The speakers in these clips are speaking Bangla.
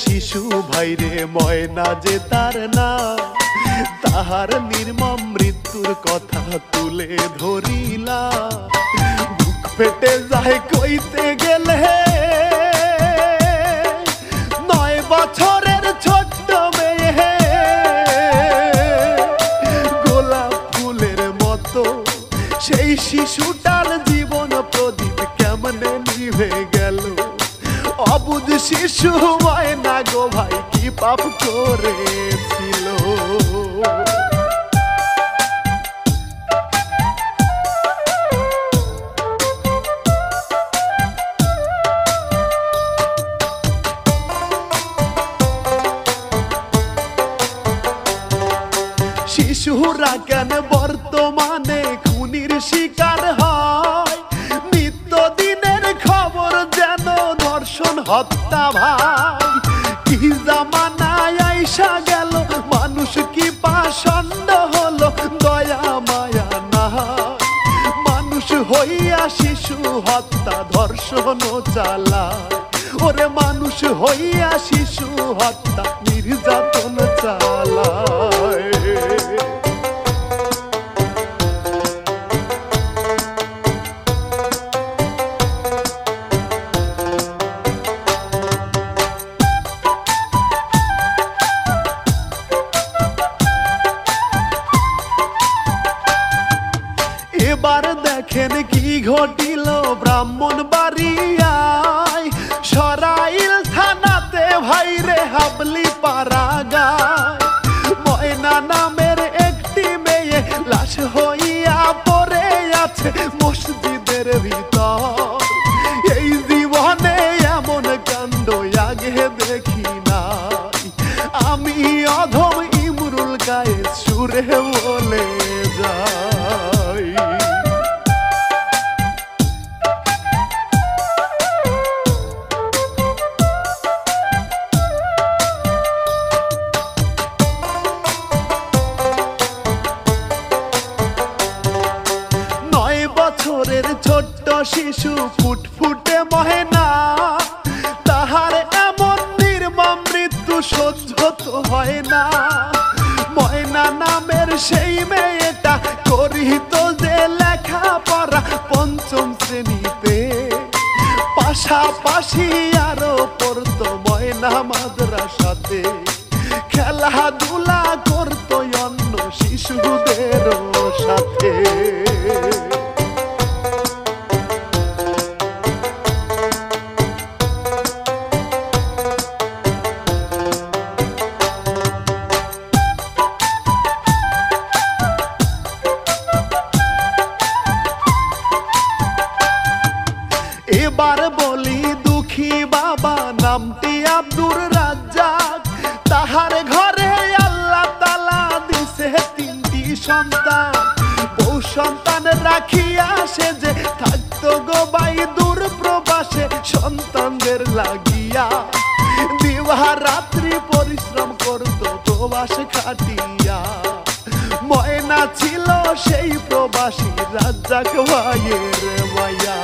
শিশু ভাইরে ময়না যে তার না, তাহার নির্মম মৃত্যুর কথা তুলে ধরিলা। বুক ফেটে যায় কইতে গেলে, 9 বছরের ছোট্ট মেয়ে গোলাপ ফুলের মতো সেই শিশুটার জীবন প্রদীপ কেমনে নিভে গেল। অবুঝ শিশু ময়না গো ভাই কি পাপ করেছিল। শিশুরা কেন বর্তমানে খুনির শিকার হয়? নিত্যদিনের খবর যেন ধর্ষণ হত্যা ভাই। কি জামানায় আইসা গেল, মানুষ কি পাষণ্ড হলো, দয়া মায়া নাই। মানুষ হইয়া শিশু হত্যা ধর্ষণ চালায়, ওরে মানুষ হইয়া শিশু হত্যা নির্যাতন চালায়। এবার দেখেন কি ঘটিল ব্রাহ্মণবাড়িয়ায়, সরাইল থানাতে ভাইরে হাবলি পাড়া গায়। ময়না নামের একটি মেয়ে লাশ হইয়া পড়ে আছে মসজিদের ভিতর। এই জীবনে এমন কাণ্ড আগে দেখি নাই, আমি অধম ইমরুল গায়ে সুরে বলে যাই। বছরের ছোট্ট শিশু ফুটফুটে ময়না, তাহার এমন নির্মম মৃত্যু সহ্য তো হয় না। ময়না নামের সেই মেয়েটা করিত যে লেখাপড়া 5ম শ্রেণীতে, পাশাপাশি আরো পড়তো ময়না মাদ্রাসাতে। খেলাধুলা করতো অন্য শিশুদের সাথে। এবার বলি দুঃখী বাবা নামটি আব্দুর রাজ্জাক, তাহার ঘরে আল্লাহ তাআলা দিছে 3টি সন্তান। বউ সন্তান রাখিয়া সে যে থাকতো গো ভাই দূর প্রবাসে সন্তানদের লাগিয়া। দিবা রাত্রি পরিশ্রম করতো প্রবাস খাটিয়া। ময়না ছিল সেই প্রবাসী রাজ্জাক ভাইয়ের মায়া।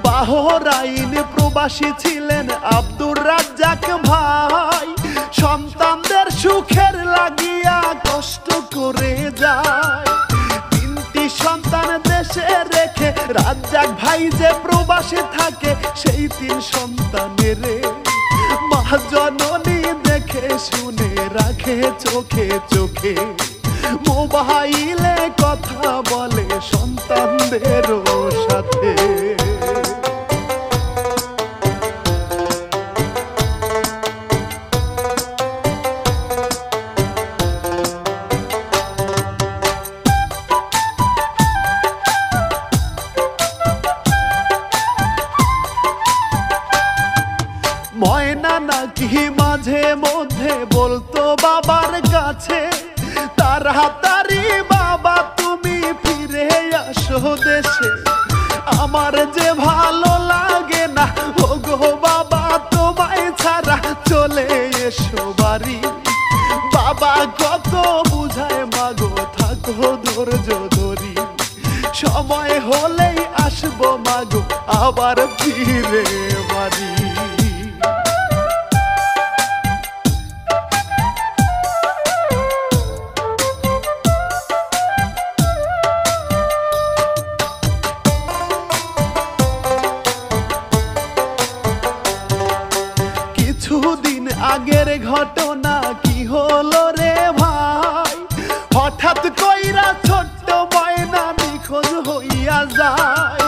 বাহরাইন প্রবাসী ছিলেন আব্দুর রাজ্জাক ভাই। সন্তানদের সুখের লাগিয়া কষ্ট করে যায়। 3টি সন্তান দেশে রেখে রাজ্জাক ভাই যে প্রবাসে থাকে, সেই 3 সন্তানের মা জননী দেখে শুনে রাখে চোখে চোখে। মোবাইলে কথা বলে সন্তানদের সাথে। ময়না নাকি মাঝে মধ্যে বলতো বাবার কাছে, তাড়াতাড়ি বাবা তুমি ফিরে আসো দেশে। আমার যে ভালো লাগে না ওগো বাবা তোমায় ছাড়া, সময় হলেই আসবো মাগো আবার ফিরে বাড়ি। কিছুদিন আগের ঘটনা কি হলো রে ভাই, হঠাৎ কইরা ছোট্ট ময়না নিখোঁজ হইয়া যায়।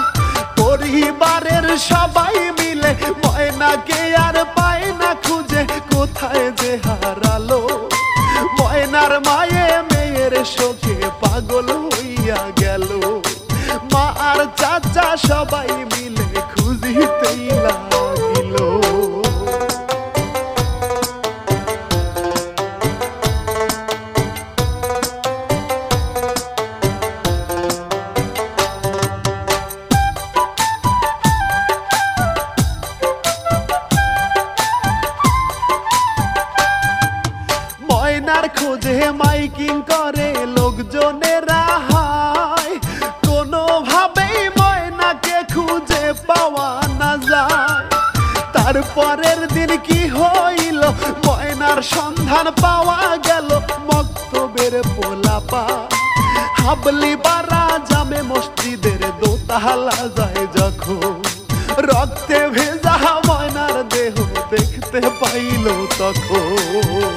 পরিবারের সবাই মিলে ময়নাকে আর পায় না খুঁজে, কোথায় যে হারালো। ময়নার মায়ে মেয়ের শোকে পাগল হইয়া গেল, মা আর চাচা সবাই মিলে খুঁজিতেই লাগিল। ময়নার খোঁজে মাইকিং করে লোকজনেরা হায়, কোনোভাবেই ময়নাকে খুঁজে পাওয়া না যায়। তারপরের দিন কি হইল, ময়নার সন্ধান পাওয়া গেল মক্তবের পোলাপা। হাবলি বারা জামে মসজিদের দোতলা যায় যখন, রক্তে ভেজা ময়নার দেহ দেখতে পাইল তখন।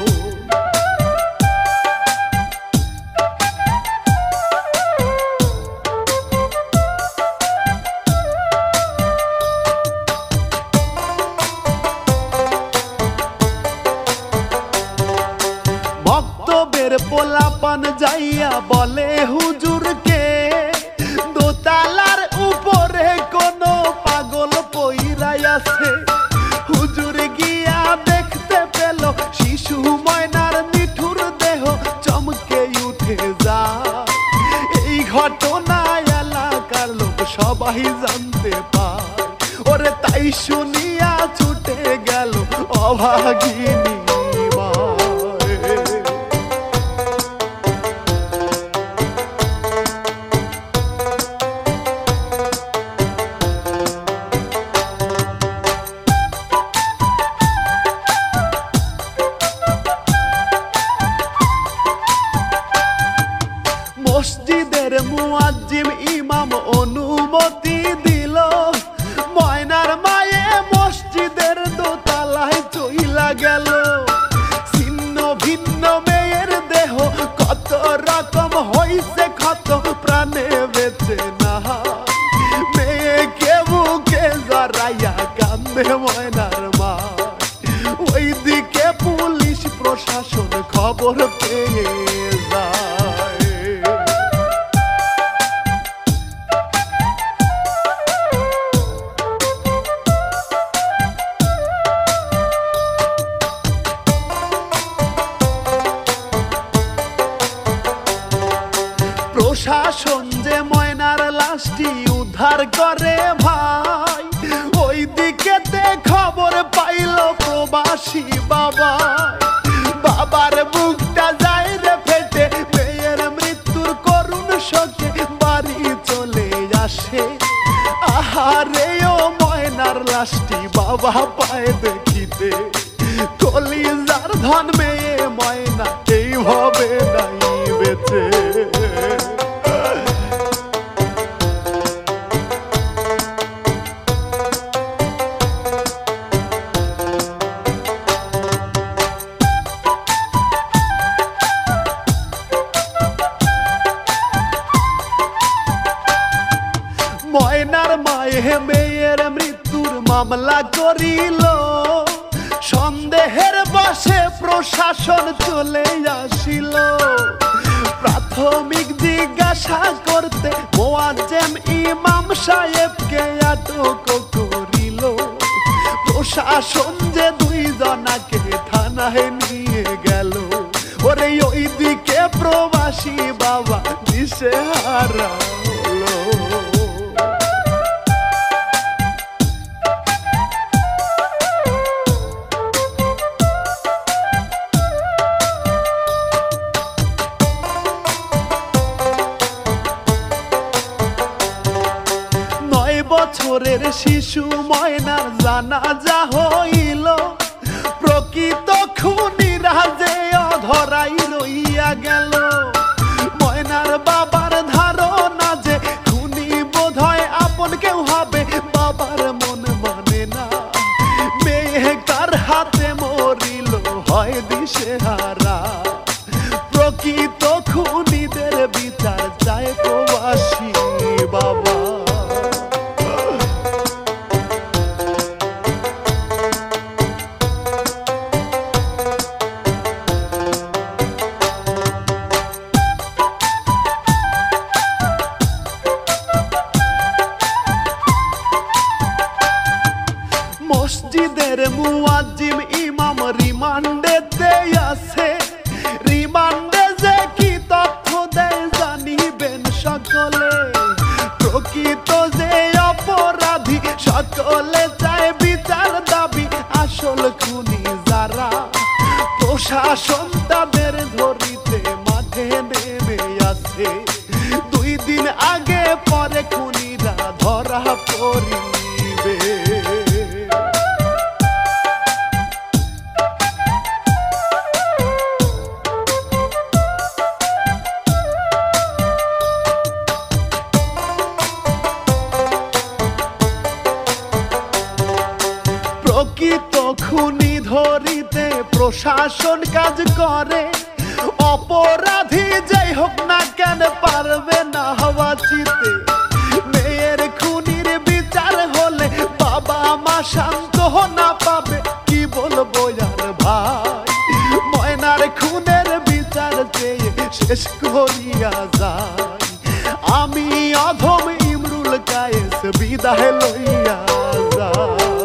মক্তবের পোলাপান যাইয়া বলে হুজুরকে, দোতলার উপরে কোনো পাগল পইরাই আছে। হুজুর গিয়া দেখতে পেল শিশু ময়নার নিঠুর দেহ চমকে উঠে যায়। এই ঘটনা এলাকার লোক সবাই জানতে পায়, ওরে তাই শুনিয়া ছুটে গেল অভাগিনী। মসজিদের মুয়াজ্জিম ইমাম অনুমতি দিল, ময়নার মায়ে মসজিদের দোতলায় চইলা গেল। ছিন্ন ভিন্ন মেয়ের দেহ কত রকম হইছে ক্ষত, প্রাণে বেঁচে না। মেয়েকে বুকে জড়াইয়া কান্দে ময়নার মা, ওইদিকে পুলিশ প্রশাসন খবর পেয়ে যায়। প্রশাসন যে ময়নার লাশটি উদ্ধার করে ভাই, ওই দিকেতে খবর পাইল প্রবাসী বাবা। বাবার বুকটা যায় রে ফেটে, মেয়ের মৃত্যুর করুণ শোকে বাড়ি চলে আসে। আহারে ও ময়নার লাশটি বাবা পায় দেখিতে, কলিজার ধন মেয়ে ময়না এইভাবে নাই বেঁচে। ময়নার মায়ে মেয়ের মৃত্যুর মামলা করিল, সন্দেহের বশে প্রশাসন চলে আসিল। প্রাথমিক জিজ্ঞাসা করতে মুয়াজ্জিম ইমাম সাহেবকে আটক করিল। প্রশাসন যে দুইজনাকে থানায় নিয়ে গেল, ওরে ওইদিকে প্রবাসী বাবা দিশেহারা হলো। বছরের শিশু ময়নার জানাজা হইল, প্রকৃত খুনিরা যে অধরাই রইয়া গেল। ময়নার বাবার ধারণা যে খুনি বোধহয় আপন কেউ হবে, বাবার মন মানে না। মেয়ে কার হাতে মরিল হয় দিশেহারা, প্রকৃত খুনিদের বিচার চায় প্রবাসী বাবা। মসজিদের মুয়াজ্জিম ইমাম রিমান্ডেতে আছে, রিমান্ডে যে কি তথ্য দেয় জানিবেন সকলে। প্রকৃত যে অপরাধী সকলে চায় বিচার দাবি, আসল খুনি যারা প্রশাসন তাদের ধরিতে মাঠে নেমে আছে। 2 দিন আগে পরে খুনিরা ধরা পড়িবে। প্রকৃত খুনি ধরিতে প্রশাসন কাজ করে, অপরাধী যাই হোক না কেন পারবে না বাঁচিতে। মেয়ের খুনির বিচার হলে বাবা মা শান্ত না পাবে, কি বলবো আর ভাই। ময়নার খুনের বিচার চেয়ে শেষ করিয়া যায়, আমি অধম ইমরুল কায়েস বিদায় লইয়া যায়।